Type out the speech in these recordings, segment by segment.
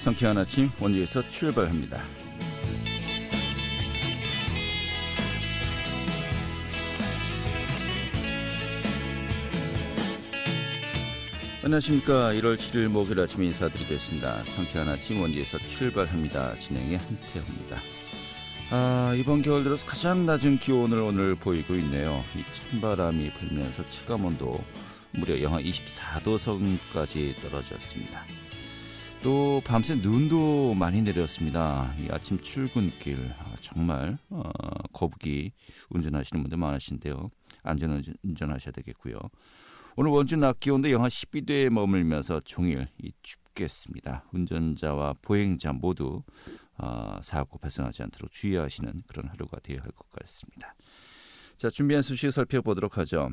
상쾌한 아침 원주에서 출발합니다. 안녕하십니까. 1월 7일 목요일 아침 인사드리겠습니다. 상쾌한 아침 원주에서 출발합니다. 진행의 한태호입니다. 이번 겨울 들어서 가장 낮은 기온을 오늘 보이고 있네요. 이 찬바람이 불면서 체감온도 무려 영하 24도 선까지 떨어졌습니다. 또 밤새 눈도 많이 내렸습니다. 이 아침 출근길 정말 거북이 운전하시는 분들 많으신데요. 안전 운전하셔야 되겠고요. 오늘 원주 낮 기온도 영하 12도에 머물면서 종일 춥겠습니다. 운전자와 보행자 모두 사고 발생하지 않도록 주의하시는 그런 하루가 되어야 할 것 같습니다. 자, 준비한 소식 살펴보도록 하죠.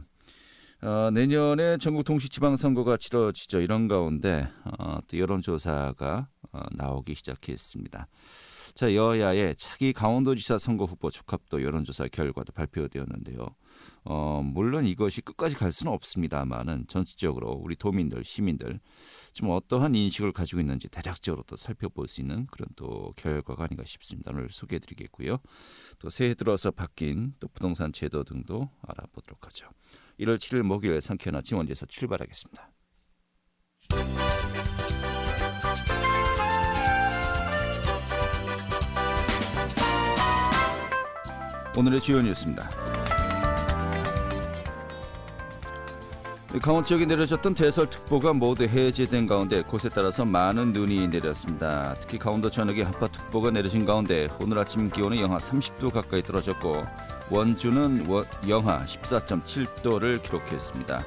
내년에 전국 동시지방선거가 치러지죠. 이런 가운데 또 여론조사가 나오기 시작했습니다. 자, 여야의 차기 강원도지사 선거 후보 적합도 여론조사 결과도 발표되었는데요. 물론 이것이 끝까지 갈 수는 없습니다만은 전체적으로 우리 도민들, 시민들 좀 어떠한 인식을 가지고 있는지 대략적으로 또 살펴볼 수 있는 그런 또 결과가 아닌가 싶습니다. 오늘 소개해드리겠고요. 또 새해 들어서 바뀐 또 부동산 제도 등도 알아보도록 하죠. 1월 7일 목요일 상쾌한 아침 원주에서 출발하겠습니다. 오늘의 주요 뉴스입니다. 강원 지역에 내려졌던 대설특보가 모두 해제된 가운데 곳에 따라서 많은 눈이 내렸습니다. 특히 강원도 전역에 한파특보가 내려진 가운데 오늘 아침 기온은 영하 30도 가까이 떨어졌고 원주는 영하 14.7도를 기록했습니다.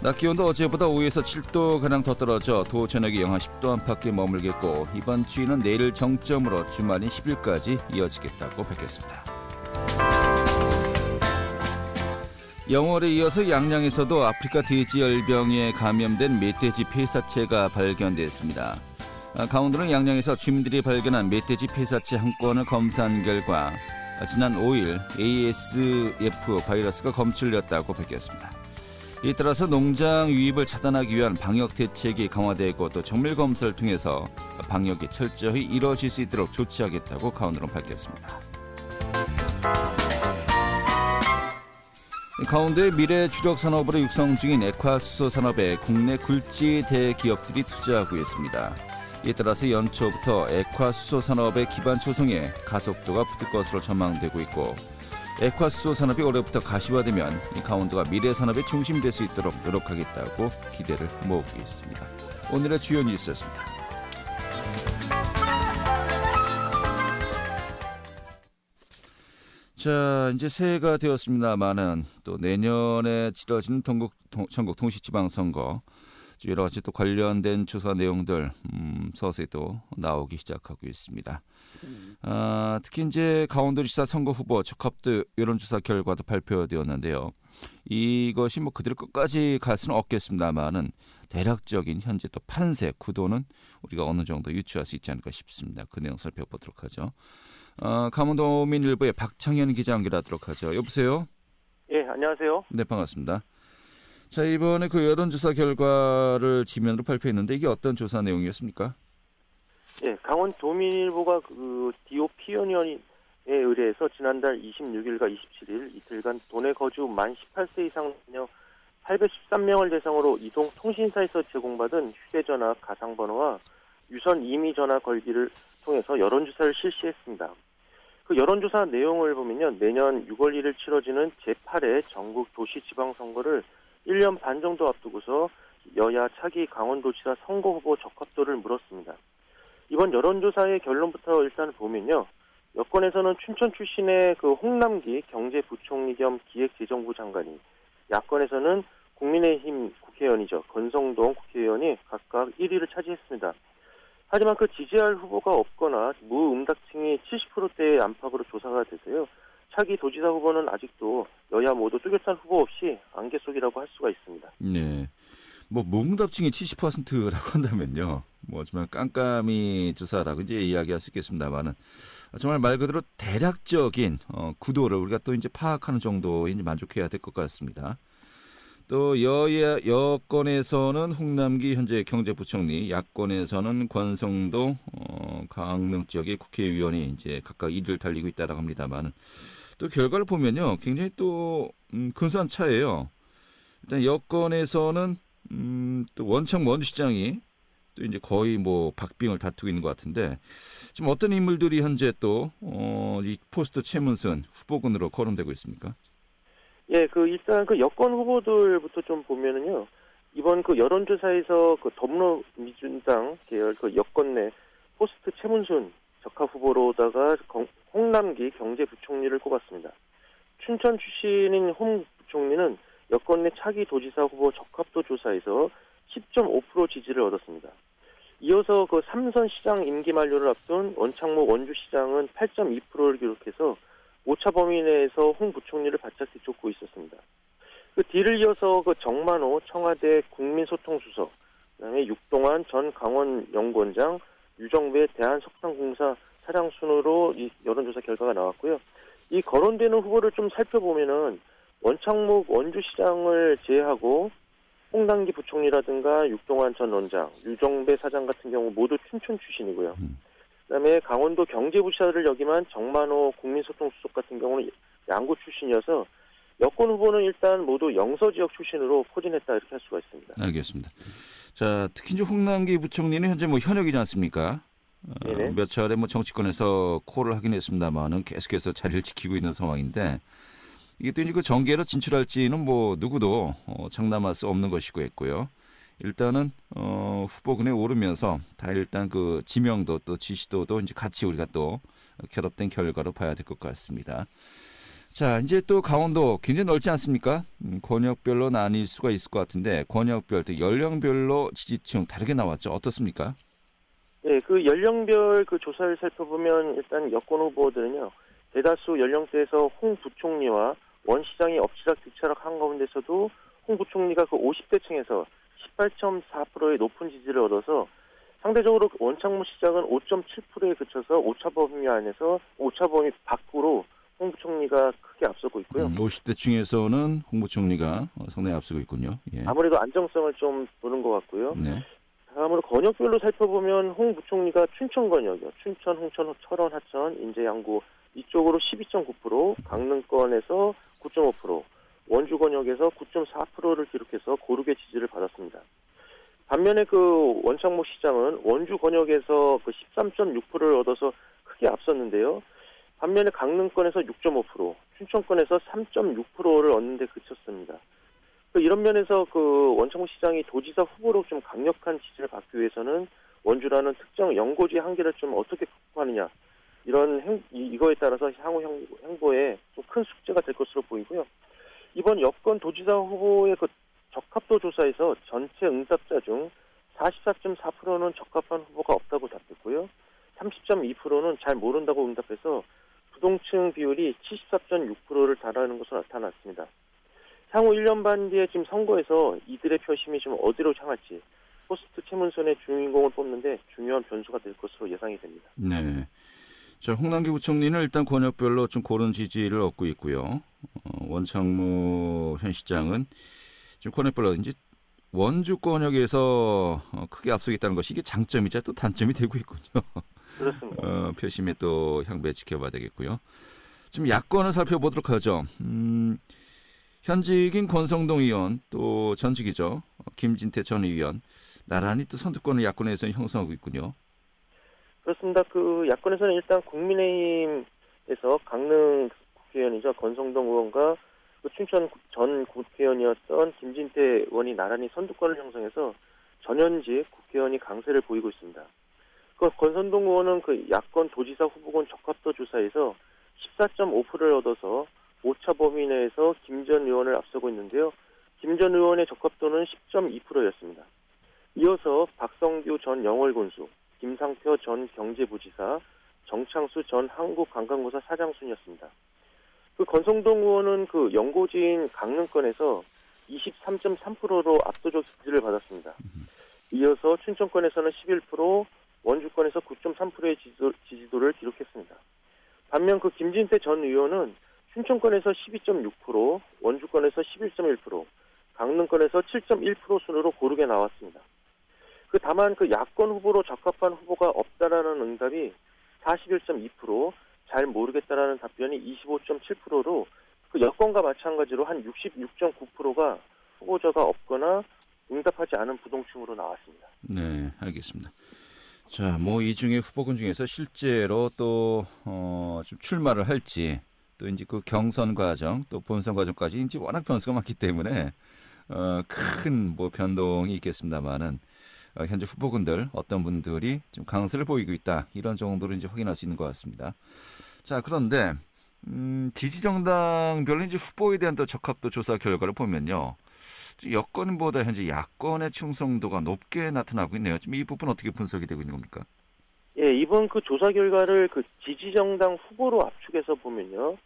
낮 기온도 어제보다 5에서 7도가량 더 떨어져 도 전역이 영하 10도 안팎에 머물겠고 이번 추위는 내일 정점으로 주말인 10일까지 이어지겠다고 밝혔습니다. 영월에 이어서 양양에서도 아프리카 돼지열병에 감염된 멧돼지 폐사체가 발견됐습니다. 강원도는 양양에서 주민들이 발견한 멧돼지 폐사체 한 건을 검사한 결과 지난 5일 ASF 바이러스가 검출됐다고 밝혔습니다. 이에 따라서 농장 유입을 차단하기 위한 방역 대책이 강화되고 또 정밀 검사를 통해서 방역이 철저히 이루어질 수 있도록 조치하겠다고 강원도는 밝혔습니다. 가운데 미래 주력 산업으로 육성 중인 액화수소 산업에 국내 굴지 대기업들이 투자하고 있습니다. 이에 따라서 연초부터 액화수소 산업의 기반 조성에 가속도가 붙을 것으로 전망되고 있고 액화수소 산업이 올해부터 가시화되면 이 강원도가 미래 산업의 중심이 될 수 있도록 노력하겠다고 기대를 모으고 있습니다. 오늘의 주요 뉴스였습니다. 자, 이제 새해가 되었습니다만은 또 내년에 치러지는 전국 동시지방선거 여러 가지 또 관련된 조사 내용들 서서히 또 나오기 시작하고 있습니다. 특히 이제 강원도지사 선거 후보 적합도 여론조사 결과도 발표되었는데요. 이것이 뭐 그대로 끝까지 갈 수는 없겠습니다만은 대략적인 현재 또 판세 구도는 우리가 어느 정도 유추할 수 있지 않을까 싶습니다. 그 내용 살펴보도록 하죠. 강원도민일보의 박창현 기자 연결하도록 하죠. 여보세요? 예, 안녕하세요. 네, 반갑습니다. 자, 이번에 그 여론조사 결과를 지면으로 발표했는데 이게 어떤 조사 내용이었습니까? 예, 강원도민일보가 디오피오니언에 의뢰해서 지난달 26일과 27일 이틀간 도내 거주 만 18세 이상 남녀 813명을 대상으로 이동 통신사에서 제공받은 휴대전화 가상번호와 유선 임의전화 걸기를 통해서 여론조사를 실시했습니다. 그 여론조사 내용을 보면요. 내년 6월 1일 치러지는 제8회 전국 도시지방선거를 1년 반 정도 앞두고서 여야 차기 강원도지사 선거 후보 적합도를 물었습니다. 이번 여론조사의 결론부터 일단 보면요. 여권에서는 춘천 출신의 그 홍남기 경제부총리 겸 기획재정부 장관이, 야권에서는 국민의힘 국회의원이죠. 권성동 국회의원이 각각 1위를 차지했습니다. 하지만 그 지지할 후보가 없거나 무응답층이 70%대의 안팎으로 조사가 돼서요. 차기 도지사 후보는 아직도 여야 모두 뚜렷한 후보 없이 안개 속이라고 할 수가 있습니다. 네. 뭐 무응답층이 70%라고 한다면요. 뭐 정말 깜깜이 조사라고 이제 이야기할 수 있겠습니다만은 정말 말 그대로 대략적인 구도를 우리가 또 이제 파악하는 정도에 이제 만족해야 될 것 같습니다. 또 여권에서는 홍남기 현재 경제부총리, 야권에서는 권성동 강릉 지역의 국회의원이 이제 각각 1위를 달리고 있다라고 합니다만 또 결과를 보면요 굉장히 또 근소한 차예요. 일단 여권에서는 또 원창 원주시장이 또 이제 거의 뭐 박빙을 다투고 있는 것 같은데 지금 어떤 인물들이 현재 또 이 포스트 최문순 후보군으로 거론되고 있습니까? 예, 일단 여권 후보들부터 좀 보면은요, 이번 여론조사에서 더불어민주당 계열 여권 내 포스트 최문순 적합 후보로다가 홍남기 경제부총리를 꼽았습니다. 춘천 출신인 홍 부총리는 여권 내 차기 도지사 후보 적합도 조사에서 10.5% 지지를 얻었습니다. 이어서 삼선 시장 임기 만료를 앞둔 원창모 원주시장은 8.2%를 기록해서 오차 범위 내에서 홍 부총리를 바짝 뒤쫓고 있었습니다. 뒤를 이어서 정만호 청와대 국민소통수석, 그다음에 육동환 전 강원연구원장, 유정배 대한석탄공사 사장 순으로 이 여론조사 결과가 나왔고요. 이 거론되는 후보를 좀 살펴보면은 원창목 원주시장을 제외하고 홍남기 부총리라든가 육동환 전 원장, 유정배 사장 같은 경우 모두 춘천 출신이고요. 그다음에 강원도 경제부시사를 역임한 정만호 국민소통수석 같은 경우는 양구 출신이어서 여권 후보는 일단 모두 영서 지역 출신으로 포진했다 이렇게 할 수가 있습니다. 알겠습니다. 자, 특히 이제 홍남기 부총리는 현재 뭐 현역이지 않습니까? 몇 차례 뭐 정치권에서 콜을 하긴 했습니다만은 계속해서 자리를 지키고 있는 상황인데 이게 또 이제 정계로 진출할지는 뭐 누구도 장담할 수 없는 것이고 했고요. 일단은 후보군에 오르면서 다 일단 지명도 또 지시도도 이제 같이 우리가 또 결합된 결과로 봐야 될 것 같습니다. 자, 이제 또 강원도 굉장히 넓지 않습니까? 권역별로 나뉠 수가 있을 것 같은데 권역별 또 연령별로 지지층 다르게 나왔죠. 어떻습니까? 네, 연령별 조사를 살펴보면 일단 여권 후보들은요 대다수 연령대에서 홍 부총리와 원 시장이 엎치락뒤치락 한 가운데서도 홍 부총리가 50대층에서 18.4%의 높은 지지를 얻어서 상대적으로 원창모 시장은 5.7%에 그쳐서 오차 범위 안에서 오차 범위 밖으로 홍 부총리가 크게 앞서고 있고요. 50대 층에서는 홍 부총리가 상당히 앞서고 있군요. 예. 아무래도 안정성을 좀 보는 것 같고요. 네. 다음으로 권역별로 살펴보면 홍 부총리가 춘천 권역이요. 춘천, 홍천, 철원, 하천, 인제, 양구 이쪽으로 12.9%, 강릉권에서 9.5%, 원주 권역에서 9.4%를 기록해서 고르게 지지를 받았습니다. 반면에 원창모 시장은 원주 권역에서 13.6%를 얻어서 크게 앞섰는데요. 반면에 강릉권에서 6.5%, 춘천권에서 3.6%를 얻는 데 그쳤습니다. 이런 면에서 원창모 시장이 도지사 후보로 좀 강력한 지지를 받기 위해서는 원주라는 특정 연고지의 한계를 좀 어떻게 극복하느냐 이거에 따라서 향후 행보에 좀 큰 숙제가 될 것으로 보이고요. 이번 여권 도지사 후보의 적합도 조사에서 전체 응답자 중 44.4%는 적합한 후보가 없다고 답했고요. 30.2%는 잘 모른다고 응답해서 부동층 비율이 74.6%를 달하는 것으로 나타났습니다. 향후 1년 반 뒤에 지금 선거에서 이들의 표심이 좀 어디로 향할지 포스트 최문순의 주인공을 뽑는데 중요한 변수가 될 것으로 예상이 됩니다. 네. 자, 홍남기 부총리는 일단 권역별로 좀 고른 지지를 얻고 있고요. 원창모 현 시장은 지금 권역별로 이제 원주 권역에서 크게 앞서고 있다는 것이 이게 장점이자 또 단점이 되고 있군요. 그렇습니다. 표심에 또 향배 지켜봐야 되겠고요. 지금 야권을 살펴보도록 하죠. 현직인 권성동 의원 또 전직이죠. 김진태 전 의원 나란히 또 선두권을 야권에서는 형성하고 있군요. 그렇습니다. 야권에서는 일단 국민의힘에서 강릉 국회의원이죠. 권성동 의원과 춘천 전 국회의원이었던 김진태 의원이 나란히 선두권을 형성해서 전현직 국회의원이 강세를 보이고 있습니다. 권성동 의원은 야권 도지사 후보군 적합도 조사에서 14.5%를 얻어서 오차 범위 내에서 김 전 의원을 앞서고 있는데요. 김 전 의원의 적합도는 10.2%였습니다. 이어서 박성규 전 영월군수, 김상표 전 경제부지사, 정창수 전 한국관광공사 사장 순이었습니다. 권성동 의원은 연고지인 강릉권에서 23.3%로 압도적 지지를 받았습니다. 이어서 춘천권에서는 11%, 원주권에서 9.3%의 지지도를 기록했습니다. 반면 김진태 전 의원은 춘천권에서 12.6%, 원주권에서 11.1%, 강릉 강릉권에서 7.1% 순으로 고르게 나왔습니다. 다만 야권 후보로 적합한 후보가 없다라는 응답이 41.2%, 잘 모르겠다라는 답변이 25.7%로 여권과 마찬가지로 한 66.9%가 후보자가 없거나 응답하지 않은 부동층으로 나왔습니다. 네, 알겠습니다. 자, 뭐 이 중에 후보군 중에서 실제로 또 좀 출마를 할지 또 이제 그 경선 과정 또 본선 과정까지 이제 워낙 변수가 많기 때문에 큰 뭐 변동이 있겠습니다만은 현재 후보군들 어떤 분들이 좀 강세를 보이고 있다 이런 정도로 이제 확인할 수 있는 것 같습니다. 자, 그런데 지지 정당별로 이제 후보에 대한 또 적합도 조사 결과를 보면요. 여권보다 현재 야권의 충성도가 높게 나타나고 있네요. 지금 이 부분 어떻게 분석이 되고 있는 겁니까? 예, 이번 조사 결과를 지지정당 후보로 압축해서 보면요.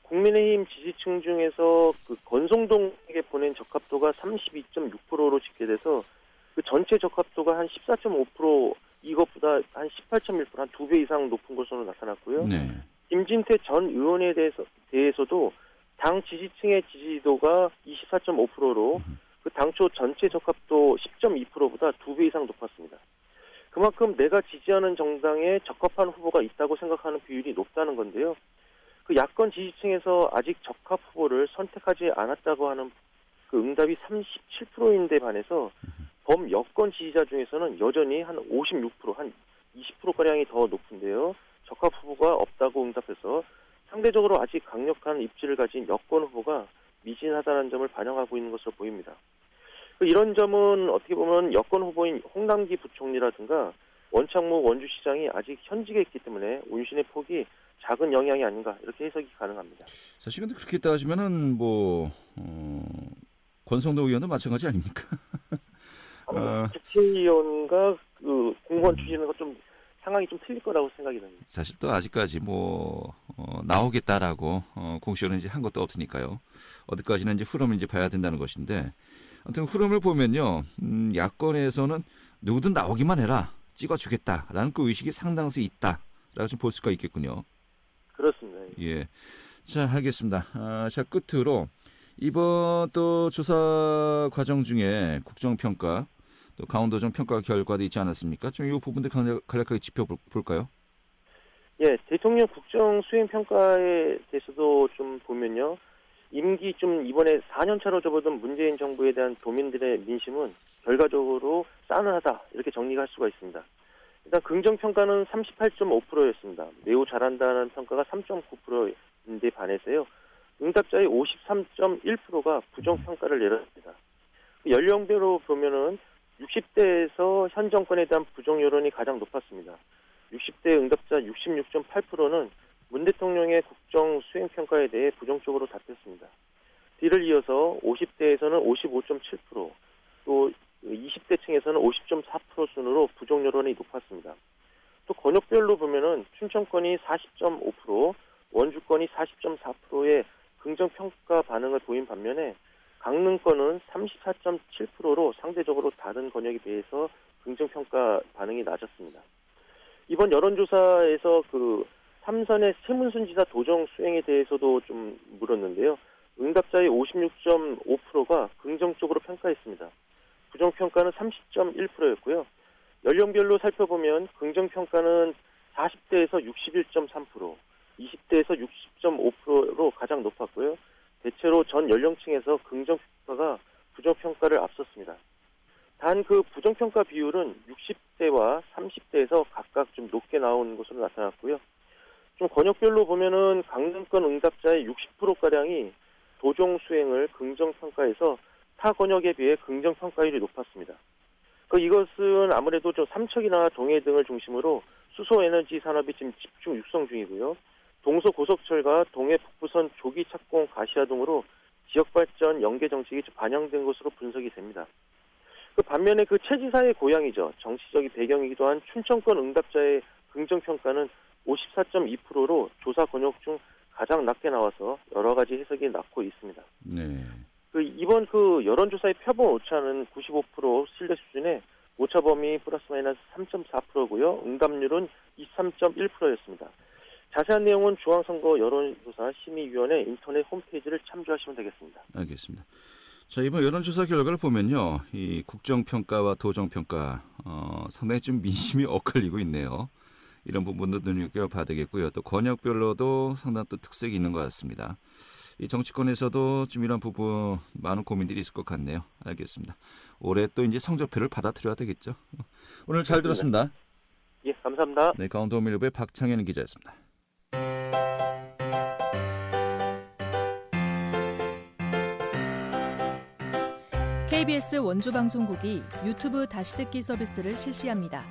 국민의힘 지지층 중에서 권성동에게 보낸 적합도가 32.6%로 집계돼서 전체 적합도가 한 14.5%, 이것보다 한 18.1%, 한 2배 이상 높은 것으로 나타났고요. 네. 김진태 전 의원에 대해서도 당 지지층의 지지도가 24.5%로 당초 전체 적합도 10.2%보다 2배 이상 높았습니다. 그만큼 내가 지지하는 정당에 적합한 후보가 있다고 생각하는 비율이 높다는 건데요. 야권 지지층에서 아직 적합 후보를 선택하지 않았다고 하는 응답이 37%인데 반해서 범여권 지지자 중에서는 여전히 한 56%, 한 20%가량이 더 높은데요. 적합 후보가 없다고 응답해서 상대적으로 아직 강력한 입지를 가진 여권 후보가 미진하다는 점을 반영하고 있는 것으로 보입니다. 이런 점은 어떻게 보면 여권 후보인 홍남기 부총리라든가 원창무 원주시장이 아직 현직에 있기 때문에 운신의 폭이 작은 영향이 아닌가 이렇게 해석이 가능합니다. 사실 근데 그렇게 따지면은 뭐 권성도 의원도 마찬가지 아닙니까? 국회의원과 공무원 출신은 좀 상황이 좀 틀릴 거라고 생각이 듭니다. 사실 또 아직까지 뭐 나오겠다라고 공시를 이제 한 것도 없으니까요. 어디까지는 이제 흐름을 이제 봐야 된다는 것인데, 아무튼 흐름을 보면요, 야권에서는 누구든 나오기만 해라, 찍어주겠다라는 그 의식이 상당수 있다라고 좀 볼 수가 있겠군요. 그렇습니다. 예, 자 알겠습니다. 자 끝으로 이번 또 조사 과정 중에 국정평가 또 강원도정 평가 결과도 있지 않았습니까? 좀 이 부분들 간략하게 짚어볼까요? 예, 대통령 국정 수행 평가에 대해서도 좀 보면요. 임기 이번에 4년 차로 접어든 문재인 정부에 대한 도민들의 민심은 결과적으로 싸늘하다 이렇게 정리할 수가 있습니다. 일단 긍정평가는 38.5%였습니다. 매우 잘한다는 평가가 3.9%인데 반해서요. 응답자의 53.1%가 부정평가를 내렸습니다. 연령대로 보면은 60대에서 현 정권에 대한 부정 여론이 가장 높았습니다. 60대 응답자 66.8%는 문 대통령의 국정 수행 평가에 대해 부정적으로 답했습니다. 뒤를 이어서 50대에서는 55.7%, 또 20대층에서는 50.4% 순으로 부정 여론이 높았습니다. 또 권역별로 보면은 춘천권이 40.5%, 원주권이 40.4%의 긍정평가 반응을 보인 반면에 강릉권은 34.7%로 상대적으로 다른 권역에 비해서 긍정평가 반응이 낮았습니다. 이번 여론조사에서 3선의 세문순지사 도정 수행에 대해서도 좀 물었는데요. 응답자의 56.5%가 긍정적으로 평가했습니다. 부정평가는 30.1%였고요. 연령별로 살펴보면 긍정평가는 40대에서 61.3%, 20대에서 60.5%로 가장 높았고요. 대체로 전 연령층에서 긍정평가가 부정평가를 앞섰습니다. 단 부정평가 비율은 60대와 30대에서 각각 좀 높게 나온 것으로 나타났고요. 좀 권역별로 보면은 강릉권 응답자의 60%가량이 도정 수행을 긍정평가해서 타 권역에 비해 긍정평가율이 높았습니다. 이것은 아무래도 좀 삼척이나 동해 등을 중심으로 수소에너지 산업이 지금 집중 육성 중이고요. 동서고속철과 동해 북부선 조기 착공 가시화 등으로 지역발전 연계 정책이 반영된 것으로 분석이 됩니다. 반면에 최지사의 고향이죠. 정치적인 배경이기도 한 춘천권 응답자의 긍정평가는 54.2%로 조사 권역 중 가장 낮게 나와서 여러 가지 해석이 낳고 있습니다. 네. 이번 여론조사의 표본 오차는 95% 신뢰 수준에 오차 범위 플러스 마이너스 3.4%고요. 응답률은 23.1%였습니다. 자세한 내용은 중앙선거 여론조사 심의위원회 인터넷 홈페이지를 참조하시면 되겠습니다. 알겠습니다. 자, 이번 여론조사 결과를 보면요. 이 국정평가와 도정평가 상당히 좀 민심이 엇갈리고 있네요. 이런 부분도 눈여겨봐야 되겠고요. 또 권역별로도 상당한 또 특색이 있는 것 같습니다. 이 정치권에서도 좀 이런 부분 많은 고민들이 있을 것 같네요. 알겠습니다. 올해 또 이제 성적표를 받아들여야 되겠죠. 오늘 잘 들었습니다. 예, 감사합니다. 네, 강원도밀부의 박창현 기자였습니다. KBS 원주방송국이 유튜브 다시 듣기 서비스를 실시합니다.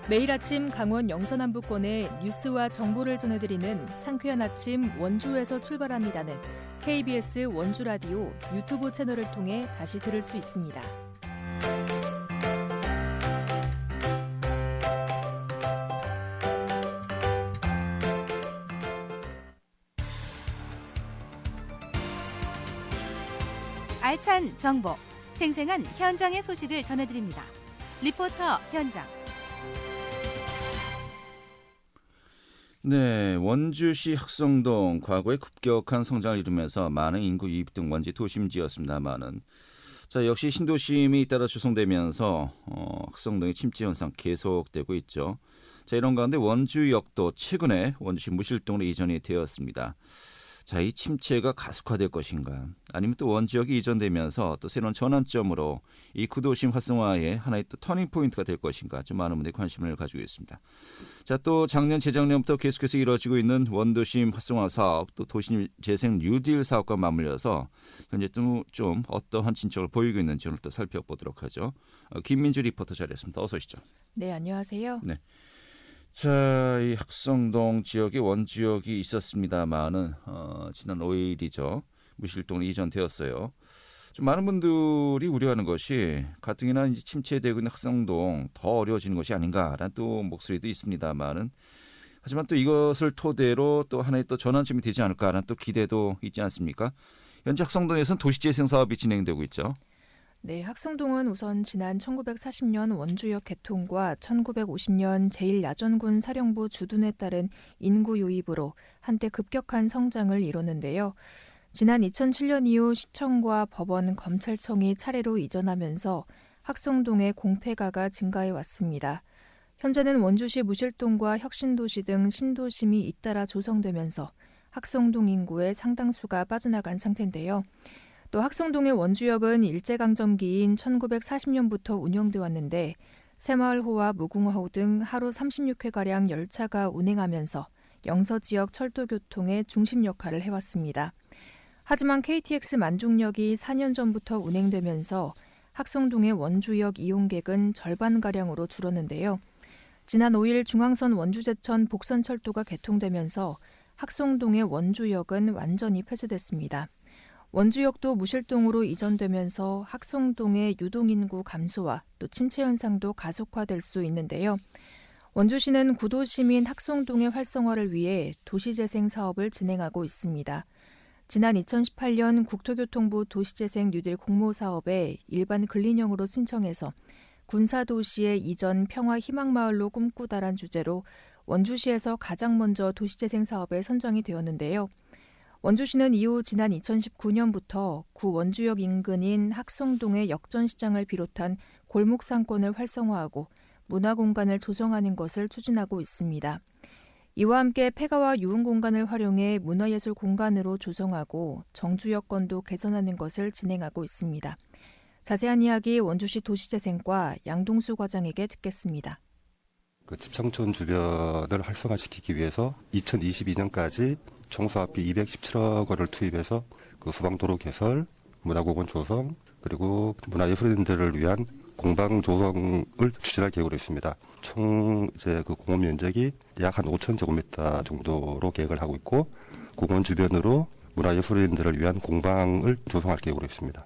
매일 아침 강원 영서남부권의 뉴스와 정보를 전해드리는 상쾌한 아침 원주에서 출발합니다는 KBS 원주라디오 유튜브 채널을 통해 다시 들을 수 있습니다. 알찬 정보, 생생한 현장의 소식을 전해드립니다. 리포터 현장. 네, 원주시 학성동 과거에 급격한 성장을 이루면서 많은 인구 유입 등 원지 도심지였습니다만은 자 역시 신도심이 잇따라 조성되면서 학성동의 침체 현상 계속되고 있죠. 자 이런 가운데 원주역도 최근에 원주시 무실동으로 이전이 되었습니다. 자, 이 침체가 가속화될 것인가 아니면 또 원지역이 이전되면서 또 새로운 전환점으로 이 구도심 활성화의 하나의 또 터닝포인트가 될 것인가 좀 많은 분들이 관심을 가지고 있습니다. 자, 또 작년 재작년부터 계속해서 이루어지고 있는 원도심 활성화 사업 또 도심 재생 뉴딜 사업과 맞물려서 현재 좀 어떠한 진척을 보이고 있는지 오늘 또 살펴보도록 하죠. 김민주 리포터 자리했습니다. 어서 오시죠. 네, 안녕하세요. 네. 자, 이 학성동 지역에 원지역이 있었습니다만은 지난 5일이죠. 무실동으로 이전되었어요. 좀 많은 분들이 우려하는 것이 가뜩이나 이제 침체되고 있는 학성동 더 어려워지는 것이 아닌가라는 또 목소리도 있습니다만은 하지만 또 이것을 토대로 또 하나의 또 전환점이 되지 않을까라는 또 기대도 있지 않습니까? 현재 학성동에서는 도시재생 사업이 진행되고 있죠. 네, 학성동은 우선 지난 1940년 원주역 개통과 1950년 제1야전군 사령부 주둔에 따른 인구 유입으로 한때 급격한 성장을 이뤘는데요. 지난 2007년 이후 시청과 법원, 검찰청이 차례로 이전하면서 학성동의 공폐가가 증가해 왔습니다. 현재는 원주시 무실동과 혁신도시 등 신도심이 잇따라 조성되면서 학성동 인구의 상당수가 빠져나간 상태인데요. 또 학성동의 원주역은 일제강점기인 1940년부터 운영돼 왔는데 새마을호와 무궁화호 등 하루 36회가량 열차가 운행하면서 영서 지역 철도 교통의 중심 역할을 해왔습니다. 하지만 KTX 만종역이 4년 전부터 운행되면서 학성동의 원주역 이용객은 절반가량으로 줄었는데요. 지난 5일 중앙선 원주제천 복선철도가 개통되면서 학성동의 원주역은 완전히 폐쇄됐습니다. 원주역도 무실동으로 이전되면서 학성동의 유동인구 감소와 또 침체 현상도 가속화될 수 있는데요. 원주시는 구도시민 학성동의 활성화를 위해 도시재생 사업을 진행하고 있습니다. 지난 2018년 국토교통부 도시재생 뉴딜 공모사업에 일반 근린형으로 신청해서 군사도시의 이전 평화희망마을로 꿈꾸다란 주제로 원주시에서 가장 먼저 도시재생 사업에 선정이 되었는데요. 원주시는 이후 지난 2019년부터 구 원주역 인근인 학성동의 역전시장을 비롯한 골목 상권을 활성화하고 문화공간을 조성하는 것을 추진하고 있습니다. 이와 함께 폐가와 유흥 공간을 활용해 문화예술 공간으로 조성하고 정주 여건도 개선하는 것을 진행하고 있습니다. 자세한 이야기 원주시 도시재생과 양동수 과장에게 듣겠습니다. 집성촌 주변을 활성화시키기 위해서 2022년까지 총사업비 217억 원을 투입해서 소방도로 개설, 문화공원 조성, 그리고 문화예술인들을 위한 공방 조성을 추진할 계획으로 있습니다. 총 공원 면적이 약 한 5,000제곱미터 정도로 계획을 하고 있고, 공원 주변으로 문화예술인들을 위한 공방을 조성할 계획으로 있습니다.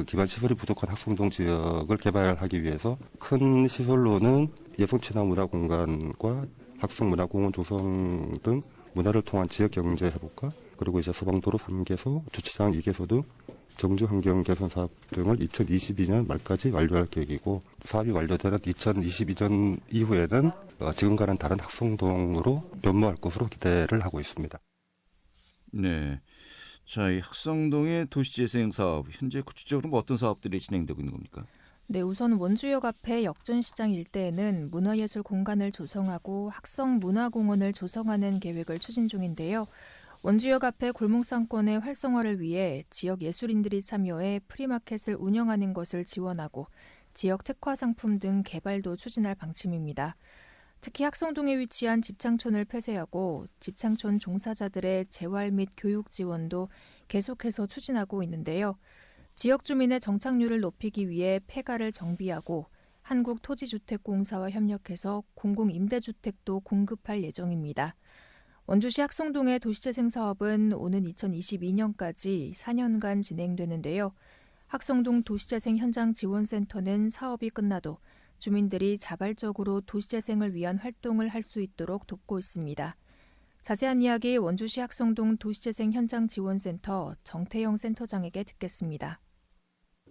기반 시설이 부족한 학성동 지역을 개발하기 위해서 큰 시설로는 예성친화 문화공간과 학성문화공원 조성 등 문화를 통한 지역경제 회복과 그리고 소방도로 3개소, 주차장 2개소 등 정주환경 개선 사업 등을 2022년 말까지 완료할 계획이고, 사업이 완료되는 2022년 이후에는 지금과는 다른 학성동으로 변모할 것으로 기대를 하고 있습니다. 네. 자, 이 학성동의 도시재생 사업, 현재 구체적으로 뭐 어떤 사업들이 진행되고 있는 겁니까? 네, 우선 원주역 앞에 역전시장 일대에는 문화예술 공간을 조성하고 학성문화공원을 조성하는 계획을 추진 중인데요. 원주역 앞에 골목상권의 활성화를 위해 지역 예술인들이 참여해 프리마켓을 운영하는 것을 지원하고 지역 특화 상품 등 개발도 추진할 방침입니다. 특히 학성동에 위치한 집창촌을 폐쇄하고 집창촌 종사자들의 재활 및 교육 지원도 계속해서 추진하고 있는데요. 지역 주민의 정착률을 높이기 위해 폐가를 정비하고 한국토지주택공사와 협력해서 공공임대주택도 공급할 예정입니다. 원주시 학성동의 도시재생 사업은 오는 2022년까지 4년간 진행되는데요. 학성동 도시재생 현장 지원센터는 사업이 끝나도 주민들이 자발적으로 도시재생을 위한 활동을 할 수 있도록 돕고 있습니다. 자세한 이야기 원주시 학성동 도시재생 현장 지원센터 정태영 센터장에게 듣겠습니다.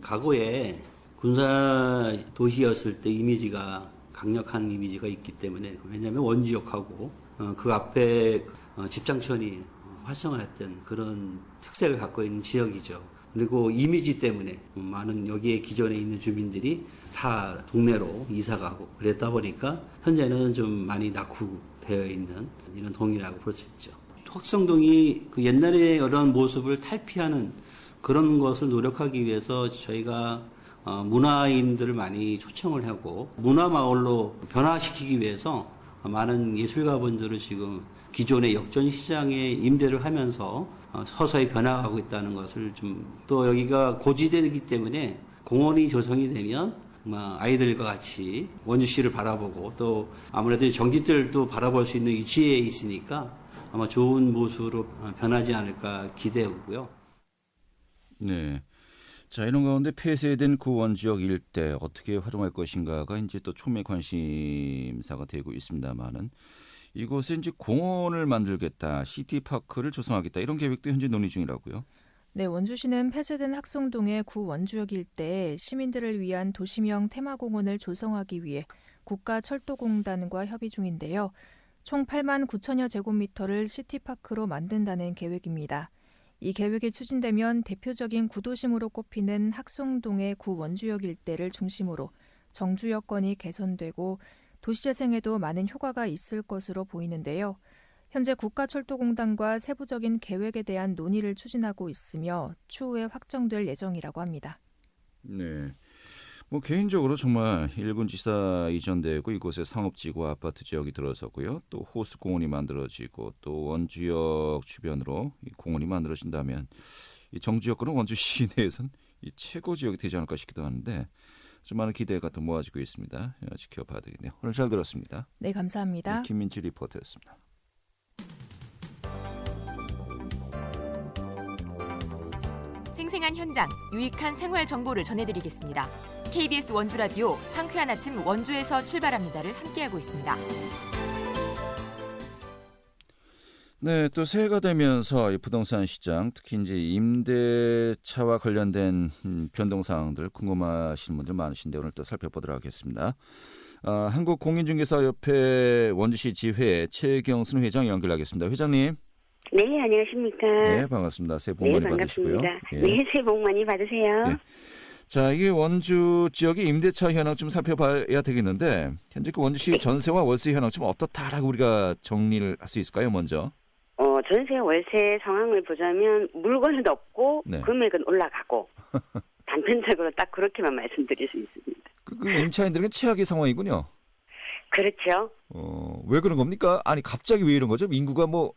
과거에 군사 도시였을 때 이미지가 강력한 이미지가 있기 때문에 왜냐하면 원주역하고 그 앞에 집장촌이 활성화했던 그런 특색을 갖고 있는 지역이죠. 그리고 이미지 때문에 많은 여기에 기존에 있는 주민들이 다 동네로 이사가고 그랬다 보니까 현재는 좀 많이 낙후되어 있는 이런 동이라고 볼 수 있죠. 학성동이 그 옛날의 그런 모습을 탈피하는 그런 것을 노력하기 위해서 저희가 문화인들을 많이 초청을 하고 문화마을로 변화시키기 위해서 많은 예술가분들을 지금 기존의 역전시장에 임대를 하면서 서서히 변화하고 있다는 것을 또 여기가 고지대이기 때문에 공원이 조성이 되면 아이들과 같이 원주시를 바라보고 또 아무래도 정짓들도 바라볼 수 있는 위치에 있으니까 아마 좋은 모습으로 변하지 않을까 기대하고요. 네. 자, 이런 가운데 폐쇄된 구원지역 일대 어떻게 활용할 것인가가 이제 또 초미의 관심사가 되고 있습니다만은 이곳에 이제 공원을 만들겠다, 시티파크를 조성하겠다 이런 계획도 현재 논의 중이라고요. 네, 원주시는 폐쇄된 학성동의 구원주역 일대에 시민들을 위한 도시명 테마공원을 조성하기 위해 국가철도공단과 협의 중인데요. 총 8만 9천여 제곱미터를 시티파크로 만든다는 계획입니다. 이 계획이 추진되면 대표적인 구도심으로 꼽히는 학성동의 구원주역 일대를 중심으로 정주 여건이 개선되고 도시재생에도 많은 효과가 있을 것으로 보이는데요. 현재 국가철도공단과 세부적인 계획에 대한 논의를 추진하고 있으며 추후에 확정될 예정이라고 합니다. 네. 뭐 개인적으로 정말 일군 지사 이전되고 이곳에 상업지구 아파트 지역이 들어서고요. 또 호수공원이 만들어지고 또 원주역 주변으로 이 공원이 만들어진다면 이 정주역은 원주시 내에서는 이 최고 지역이 되지 않을까 싶기도 하는데 좀 많은 기대가 또 모아지고 있습니다. 지켜봐야 되겠네요. 오늘 잘 들었습니다. 네, 감사합니다. 네, 김민지 리포터였습니다. 생생한 현장, 유익한 생활 정보를 전해드리겠습니다. KBS 원주라디오 상쾌한 아침 원주에서 출발합니다를 함께하고 있습니다. 네, 또 새해가 되면서 이 부동산 시장, 특히 이제 임대차와 관련된 변동 사항들 궁금하신 분들 많으신데 오늘 또 살펴보도록 하겠습니다. 한국공인중개사협회 원주시 지회 최경순 회장 연결하겠습니다. 회장님. 네, 안녕하십니까. 네, 반갑습니다. 새해 복 많이 받으시고요. 예. 네, 새해 복 많이 받으세요. 예. 자, 이게 원주 지역의 임대차 현황 좀 살펴봐야 되겠는데 현재 그 원주시 전세와 월세 현황 좀 어떻다라고 우리가 정리를 할 수 있을까요, 먼저? 전세 월세 상황을 보자면 물건은 없고 네. 금액은 올라가고 단편적으로 딱 그렇게만 말씀드릴 수 있습니다. 그 임차인들에게 최악의 상황이군요. 그렇죠. 왜 그런 겁니까? 아니 갑자기 왜 이런 거죠? 인구가 뭐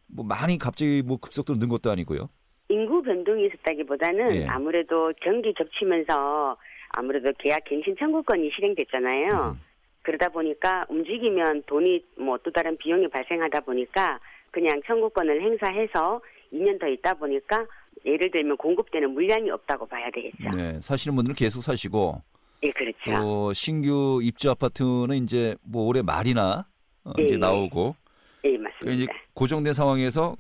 많이 갑자기 급속도로 는 것도 아니고요. 인구 변동이 있었다기보다는 예. 아무래도 경기 겹치면서 아무래도 계약 갱신 청구권이 실행됐잖아요. 그러다 보니까 움직이면 돈이 또 다른 비용이 발생하다 보니까 그냥 청구권을 행사해서 2년 더 있다 보니까 예를 들면 공급되는 물량이 없다고 봐야 되겠죠. 네, 사시는 분들은 계속 사시고 예, 그렇죠. 또 신규 입주 아파트는 이제 올해 말이나 이제 나오고 예, 맞습니다. 이제 고정된 상황에서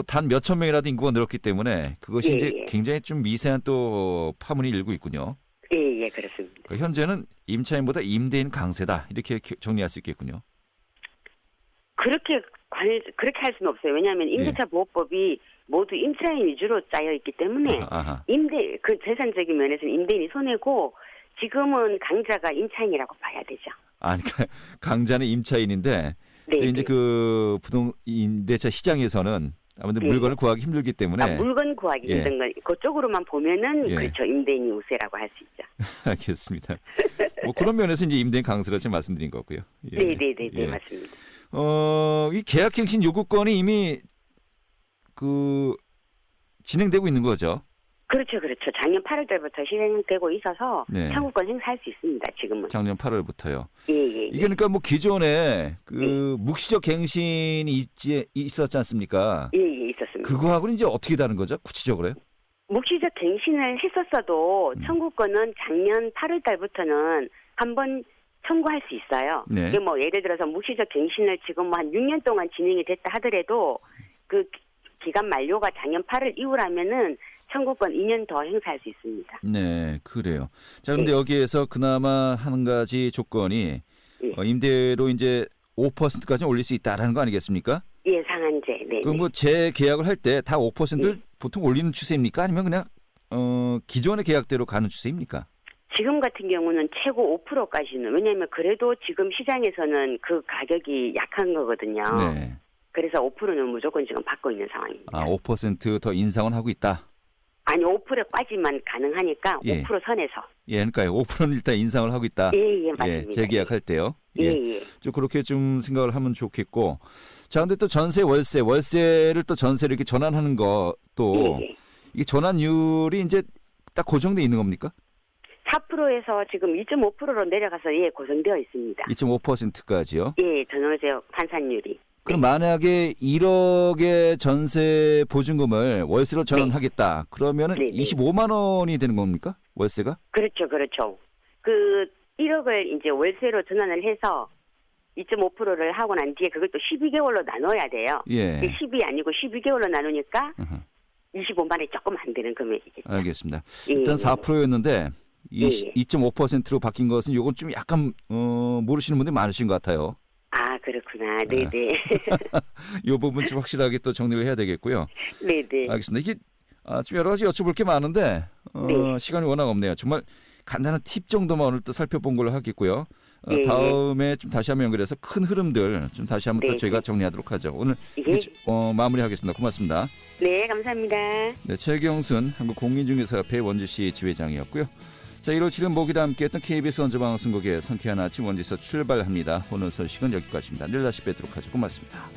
단 몇천 명이라도 인구가 늘었기 때문에 그것이 이제 굉장히 좀 미세한 또 파문이 일고 있군요. 예, 그렇습니다. 그러니까 현재는 임차인보다 임대인 강세다 이렇게 정리할 수 있겠군요. 그렇게 할 수는 없어요. 왜냐하면 임대차 보호법이 모두 임차인 위주로 짜여 있기 때문에 아하. 그 재산적인 면에서는 임대인이 손해고 지금은 강자가 임차인이라고 봐야 되죠. 그러니까 강자는 임차인인데 네, 또 이제 네. 그 부동 임대차 시장에서는 아무래도 예. 물건을 구하기 힘들기 때문에 물건 구하기 예. 힘든 건 그쪽으로만 보면은 예. 그렇죠. 임대인이 우세라고 할 수 있죠. 알겠습니다. 뭐 그런 면에서 이제 임대인 강세를 지금 말씀드린 거고요. 예. 네네네 예. 맞습니다. 이 계약갱신 요구권이 이미 그 진행되고 있는 거죠. 그렇죠. 작년 8월 달부터 실행되고 있어서 네. 청구권 행사할 수 있습니다. 지금은. 작년 8월부터요. 예. 이게 그러니까 뭐 기존에 그 묵시적 갱신이 있었지 않습니까? 예, 있었습니다. 그거하고는 이제 어떻게 다른 거죠? 구체적으로요? 묵시적 갱신을 했었어도 청구권은 작년 8월 달부터는 한번 청구할 수 있어요. 네. 이게 뭐 예를 들어서 묵시적 갱신을 지금 뭐 한 6년 동안 진행이 됐다 하더라도 그 기간 만료가 작년 8월 이후라면은 청구권 2년 더 행사할 수 있습니다. 네, 그래요. 자, 그런데 여기에서 그나마 한 가지 조건이 임대료 이제 5%까지 올릴 수 있다라는 거 아니겠습니까? 예, 상한제. 네. 그럼 뭐 재계약을 할 때 다 5%를 보통 올리는 추세입니까? 아니면 그냥 기존의 계약대로 가는 추세입니까? 지금 같은 경우는 최고 5%까지는 왜냐하면 그래도 지금 시장에서는 그 가격이 약한 거거든요. 네. 그래서 5%는 무조건 지금 받고 있는 상황입니다. 5% 더 인상은 하고 있다. 아니 5%까지만 가능하니까 예. 5% 선에서. 예, 그러니까요. 5%는 일단 인상을 하고 있다. 예, 맞습니다. 재계약할 때요. 예. 좀 그렇게 좀 생각을 하면 좋겠고. 자, 근데 또 전세, 월세를 또 전세로 이렇게 전환하는 것도 예. 이게 전환율이 이제 딱 고정돼 있는 겁니까? 4%에서 지금 2.5%로 내려가서 고정되어 있습니다. 2.5%까지요. 예, 전월세 환산율이. 그럼 만약에 1억의 전세 보증금을 월세로 전환하겠다. 그러면은 25만 원이 되는 겁니까? 월세가? 그렇죠. 그 1억을 이제 월세로 전환을 해서 2.5%를 하고 난 뒤에 그걸 또 12개월로 나눠야 돼요. 예. 10이 아니고 12개월로 나누니까 25만 원이 조금 안 되는 금액이겠죠. 알겠습니다. 일단 4%였는데 2.5%로 바뀐 것은 이건 좀 약간 모르시는 분들이 많으신 것 같아요. 아, 그렇구나. 네네. 이 부분 좀 확실하게 또 정리를 해야 되겠고요. 네네. 알겠습니다. 이게 좀 여러 가지 여쭤볼 게 많은데 시간이 워낙 없네요. 정말 간단한 팁 정도만 오늘 또 살펴본 걸로 하겠고요. 다음에 좀 다시 한번 연결해서 큰 흐름들 좀 다시 한번 또 저희가 정리하도록 하죠. 오늘 마무리하겠습니다. 고맙습니다. 네, 감사합니다. 네, 최경순 한국공인중개사협회 원주시 지회장이었고요. 자, 1월 7일 목요일에 함께했던 KBS 원주방송국의 상쾌한 아침 원주에서 출발합니다. 오늘 소식은 여기까지입니다. 내일 다시 뵙도록 하죠. 고맙습니다.